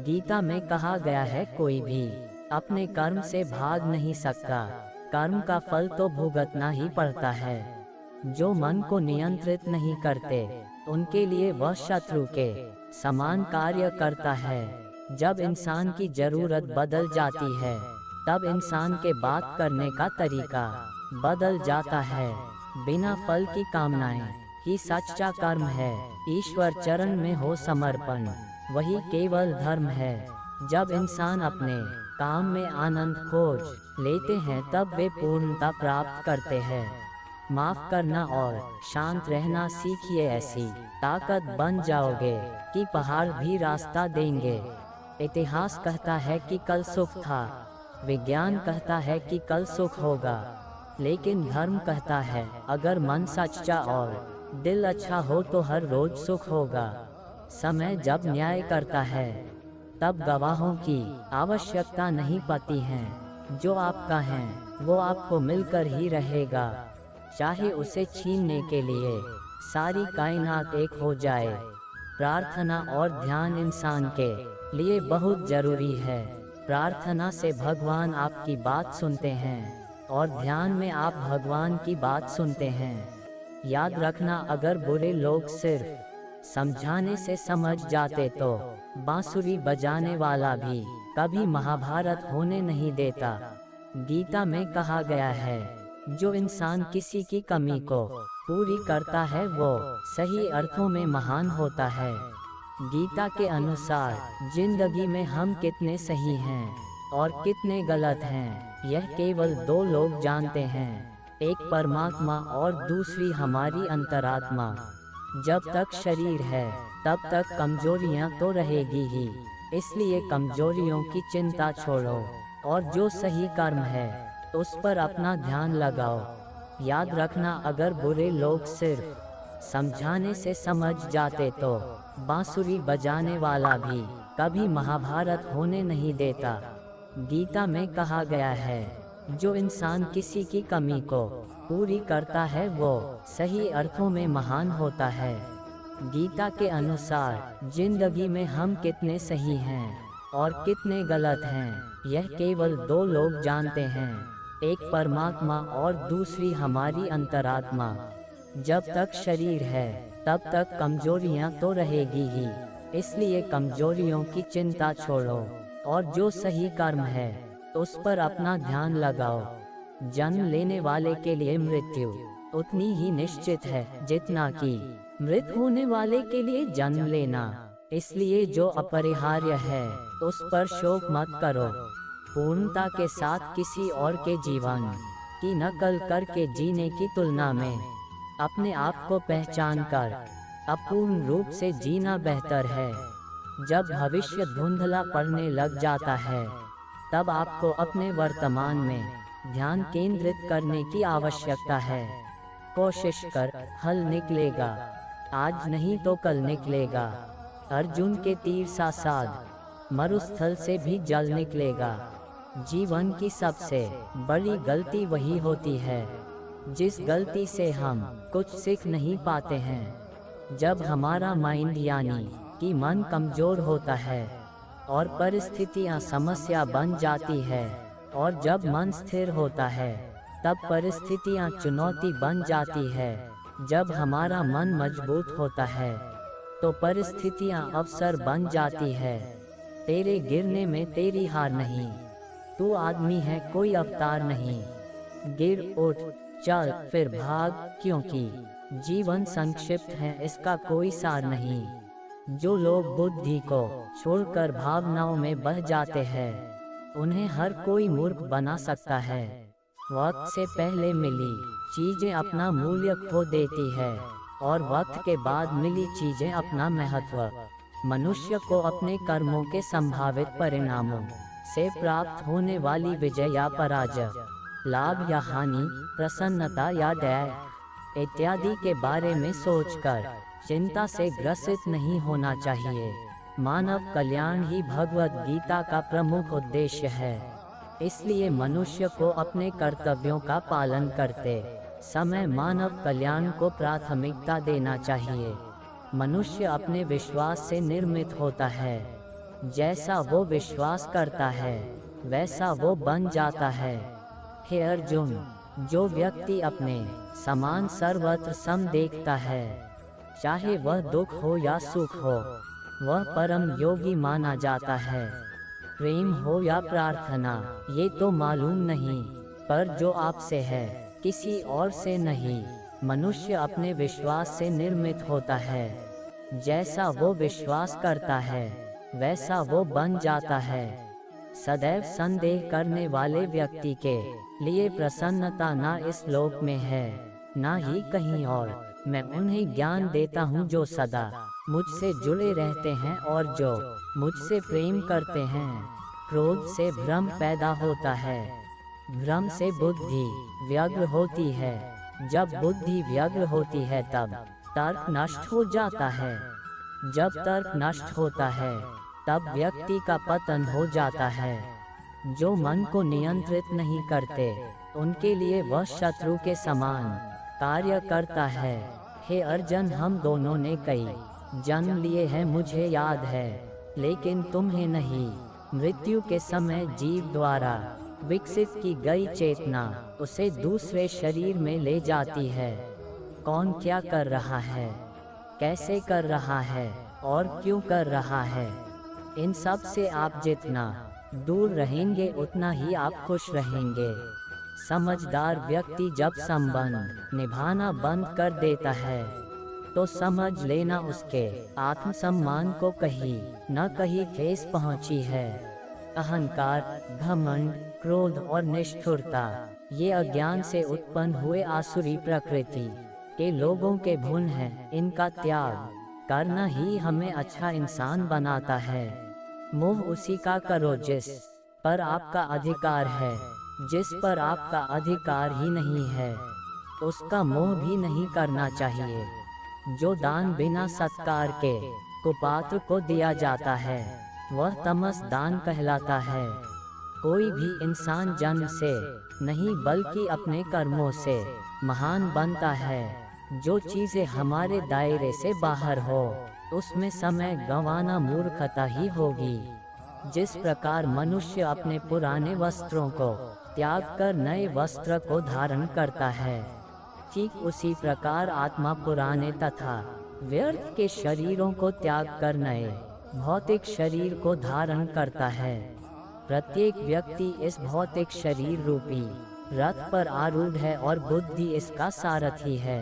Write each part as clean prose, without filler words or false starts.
गीता में कहा गया है, कोई भी अपने कर्म से भाग नहीं सकता, कर्म का फल तो भुगतना ही पड़ता है। जो मन को नियंत्रित नहीं करते, उनके लिए वह शत्रु के समान कार्य करता है। जब इंसान की जरूरत बदल जाती है, तब इंसान के बात करने का तरीका बदल जाता है। बिना फल की कामनाएं ही सच्चा कर्म है। ईश्वर चरण में हो समर्पण, वही केवल धर्म है। जब इंसान अपने काम में आनंद खोज लेते हैं, तब वे पूर्णता प्राप्त करते हैं। माफ करना और शांत रहना सीखिए, ऐसी ताकत बन जाओगे कि पहाड़ भी रास्ता देंगे। इतिहास कहता है कि कल सुख था, विज्ञान कहता है कि कल सुख होगा, लेकिन धर्म कहता है अगर मन सच्चा और दिल अच्छा हो तो हर रोज सुख होगा। समय जब न्याय करता है, तब गवाहों की आवश्यकता नहीं पड़ती है। जो आपका है वो आपको मिलकर ही रहेगा, चाहे उसे छीनने के लिए सारी कायनात एक हो जाए। प्रार्थना और ध्यान इंसान के लिए बहुत जरूरी है। प्रार्थना से भगवान आपकी बात सुनते हैं और ध्यान में आप भगवान की बात सुनते हैं। याद रखना, अगर बुरे लोग सिर्फ समझाने से समझ जाते तो बांसुरी बजाने वाला भी कभी महाभारत होने नहीं देता। गीता में कहा गया है, जो इंसान किसी की कमी को पूरी करता है वो सही अर्थों में महान होता है। गीता के अनुसार जिंदगी में हम कितने सही हैं और कितने गलत हैं, यह केवल दो लोग जानते हैं, एक परमात्मा और दूसरी हमारी अंतरात्मा। जब तक शरीर है तब तक कमजोरियां तो रहेगी ही, इसलिए कमजोरियों की चिंता छोड़ो और जो सही कर्म है उस पर अपना ध्यान लगाओ। याद रखना, अगर बुरे लोग सिर्फ समझाने से समझ जाते तो बांसुरी बजाने वाला भी कभी महाभारत होने नहीं देता। गीता में कहा गया है, जो इंसान किसी की कमी को पूरी करता है वो सही अर्थों में महान होता है। गीता के अनुसार जिंदगी में हम कितने सही हैं और कितने गलत हैं, यह केवल दो लोग जानते हैं, एक परमात्मा और दूसरी हमारी अंतरात्मा। जब तक शरीर है तब तक कमजोरियां तो रहेगी ही, इसलिए कमजोरियों की चिंता छोड़ो और जो सही कर्म है उस पर अपना ध्यान लगाओ। जन्म लेने वाले के लिए मृत्यु उतनी ही निश्चित है जितना कि मृत होने वाले के लिए जन्म लेना, इसलिए जो अपरिहार्य है उस पर शोक मत करो। पूर्णता के साथ किसी और के जीवन की नकल करके जीने की तुलना में अपने आप को पहचान कर अपूर्ण रूप से जीना बेहतर है। जब भविष्य धुंधला पड़ने लग जाता है, तब आपको अपने वर्तमान में ध्यान केंद्रित करने की आवश्यकता है। कोशिश कर, हल निकलेगा, आज नहीं तो कल निकलेगा। अर्जुन के तीर सा साध मरुस्थल से भी जल निकलेगा। जीवन की सबसे बड़ी गलती वही होती है जिस गलती से हम कुछ सीख नहीं पाते हैं। जब हमारा माइंड यानी कि मन कमजोर होता है और परिस्थितियां समस्या बन जाती है, और जब मन स्थिर होता है तब परिस्थितियां चुनौती बन जाती है। जब हमारा मन मजबूत होता है तो परिस्थितियां अवसर बन जाती है। तेरे गिरने में तेरी हार नहीं, तू आदमी है कोई अवतार नहीं। गिर उठ चल फिर भाग, क्योंकि जीवन संक्षिप्त है इसका कोई सार नहीं। जो लोग बुद्धि को छोड़कर भावनाओं में बह जाते हैं, उन्हें हर कोई मूर्ख बना सकता है। वक्त से पहले मिली चीजें अपना मूल्य खो देती है और वक्त के बाद मिली चीजें अपना महत्व। मनुष्य को अपने कर्मों के संभावित परिणामों से प्राप्त होने वाली विजय या पराजय, लाभ या हानि, प्रसन्नता या दैय इत्यादि के बारे में सोचकर चिंता से ग्रसित नहीं होना चाहिए। मानव कल्याण ही भगवद गीता का प्रमुख उद्देश्य है, इसलिए मनुष्य को अपने कर्तव्यों का पालन करते समय मानव कल्याण को प्राथमिकता देना चाहिए। मनुष्य अपने विश्वास से निर्मित होता है, जैसा वो विश्वास करता है वैसा वो बन जाता है। हे अर्जुन, जो व्यक्ति अपने समान सर्वत्र सम देखता है, चाहे वह दुख हो या सुख हो, वह परम योगी माना जाता है। प्रेम हो या प्रार्थना ये तो मालूम नहीं, पर जो आपसे है किसी और से नहीं। मनुष्य अपने विश्वास से निर्मित होता है। जैसा वो विश्वास करता है वैसा वो बन जाता है। सदैव संदेह करने वाले व्यक्ति के लिए प्रसन्नता ना इस लोक में है ना ही कहीं और। मैं उन्हें ज्ञान देता हूँ जो सदा मुझसे जुड़े रहते हैं और जो मुझसे प्रेम करते हैं। क्रोध से भ्रम पैदा होता है, भ्रम से बुद्धि व्यग्र होती है। जब बुद्धि व्यग्र होती है तब तर्क नष्ट हो जाता है। जब तर्क नष्ट होता है तब व्यक्ति का पतन हो जाता है। जो मन को नियंत्रित नहीं करते उनके लिए वह शत्रु के समान कार्य करता है। हे अर्जुन, हम दोनों ने कई जन्म लिए हैं मुझे याद है, लेकिन तुम्हें नहीं। मृत्यु के समय जीव द्वारा विकसित की गई चेतना उसे दूसरे शरीर में ले जाती है। कौन क्या कर रहा है, कैसे कर रहा है और क्यों कर रहा है, इन सब से आप जितना दूर रहेंगे उतना ही आप खुश रहेंगे। समझदार व्यक्ति जब संबंध निभाना बंद कर देता है तो समझ लेना उसके आत्मसम्मान को कहीं न कहीं ठेस पहुंची है। अहंकार, घमंड, क्रोध और निष्ठुरता ये अज्ञान से उत्पन्न हुए आसुरी प्रकृति के लोगों के गुण हैं। इनका त्याग करना ही हमें अच्छा इंसान बनाता है। मोह उसी का करो जिस पर आपका अधिकार है। जिस पर आपका अधिकार ही नहीं है उसका मोह भी नहीं करना चाहिए। जो दान बिना सत्कार के कुपात्र को दिया जाता है वह तमस दान कहलाता है। कोई भी इंसान जन्म से नहीं बल्कि अपने कर्मों से महान बनता है। जो चीजें हमारे दायरे से बाहर हो उसमें समय गंवाना मूर्खता ही होगी। जिस प्रकार मनुष्य अपने पुराने वस्त्रों को त्याग कर नए वस्त्र को धारण करता है, ठीक उसी प्रकार आत्मा पुराने तथा व्यर्थ के शरीरों को त्याग कर नए भौतिक शरीर को धारण करता है। प्रत्येक व्यक्ति इस भौतिक शरीर रूपी रथ पर आरूढ़ है और बुद्धि इसका सारथी है।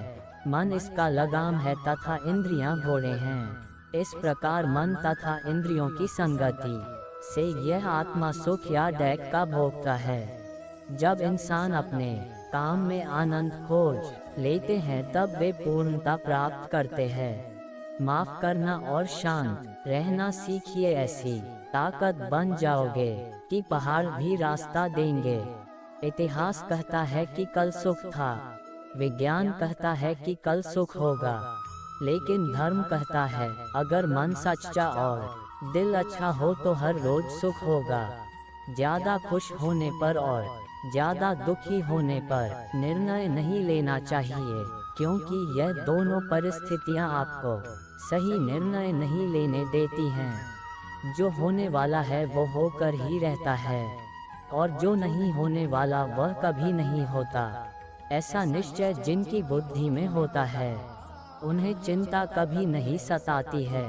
मन इसका लगाम है तथा इंद्रियां घोड़े हैं। इस प्रकार मन तथा इंद्रियों की संगति से यह आत्मा सुख या दैक का भोगता है। जब इंसान अपने काम में आनंद खोज लेते हैं तब वे पूर्णता प्राप्त करते हैं। माफ करना और शांत रहना सीखिए, ऐसी ताकत बन जाओगे कि पहाड़ भी रास्ता देंगे। इतिहास कहता है कि कल सुख था, विज्ञान कहता है कि कल सुख होगा, लेकिन धर्म कहता है अगर मन सच्चा और दिल अच्छा हो तो हर रोज सुख होगा। ज्यादा खुश होने पर और ज्यादा दुखी होने पर निर्णय नहीं लेना चाहिए, क्योंकि यह दोनों परिस्थितियां आपको सही निर्णय नहीं लेने देती हैं। जो होने वाला है वो होकर ही रहता है और जो नहीं होने वाला वह कभी नहीं होता। ऐसा निश्चय जिनकी बुद्धि में होता है उन्हें चिंता कभी नहीं सताती है।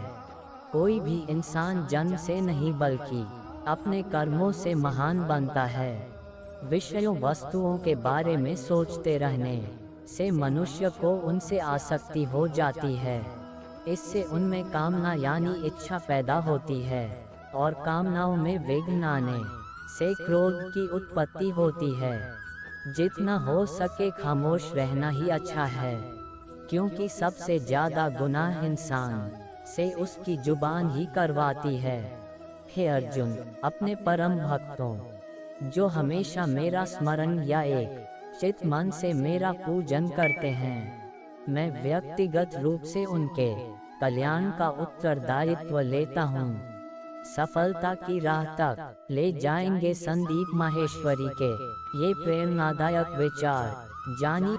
कोई भी इंसान जन्म से नहीं बल्कि अपने कर्मों से महान बनता है। विषयों वस्तुओं के बारे में सोचते रहने से मनुष्य को उनसे आसक्ति हो जाती है। इससे उनमें कामना यानी इच्छा पैदा होती है और कामनाओं में विघ्न आने से क्रोध की उत्पत्ति होती है। जितना हो सके खामोश रहना ही अच्छा है, क्योंकि सबसे ज्यादा गुनाह इंसान से उसकी जुबान ही करवाती है। हे अर्जुन, अपने परम भक्तों जो हमेशा मेरा स्मरण या एक चित मन से मेरा पूजन करते हैं, मैं व्यक्तिगत रूप से उनके कल्याण का उत्तरदायित्व लेता हूँ। सफलता की राह तक ले जाएंगे संदीप माहेश्वरी के ये प्रेरणादायक विचार जानिए।